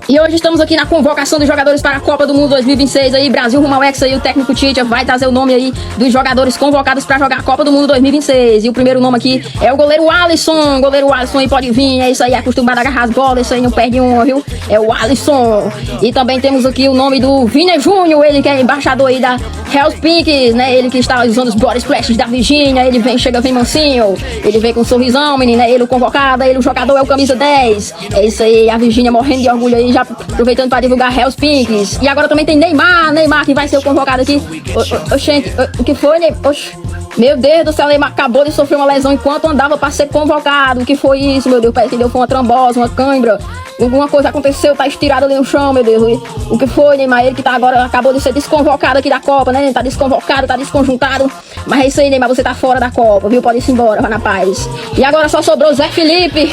E hoje estamos aqui na convocação dos jogadores para a Copa do Mundo 2026 aí, Brasil rumo ao Hexa, aí o técnico Tite vai trazer o nome aí dos jogadores convocados para jogar a Copa do Mundo 2026. E o primeiro nome aqui é o goleiro Alisson. Goleiro Alisson aí pode vir, é isso aí, acostumado a agarrar as bolas, isso aí não perde uma, viu? É o Alisson. E também temos aqui o nome do Vini Júnior, ele que é embaixador aí da Hells Pinks, né? Ele que está usando os body splashes da Virgínia, ele vem, chega, vem mansinho, ele vem com um sorrisão, menina, ele o convocado, ele o jogador é o camisa 10. É isso aí, a Virgínia morrendo de orgulho aí, já aproveitando para divulgar Hells Pinks. E agora também tem Neymar que vai ser o convocado aqui. Oxente, o que foi, Neymar? Meu Deus do céu, Neymar acabou de sofrer uma lesão enquanto andava para ser convocado. O que foi isso, meu Deus? Parece que deu foi uma trombose, uma cãibra. Alguma coisa aconteceu, tá estirado ali no chão, meu Deus. O que foi, Neymar? Ele que tá agora, acabou de ser desconvocado aqui da Copa, né? Tá desconvocado, tá desconjuntado. Mas é isso aí, Neymar, você tá fora da Copa, viu? Pode ir embora, vai na paz. E agora só sobrou Zé Felipe.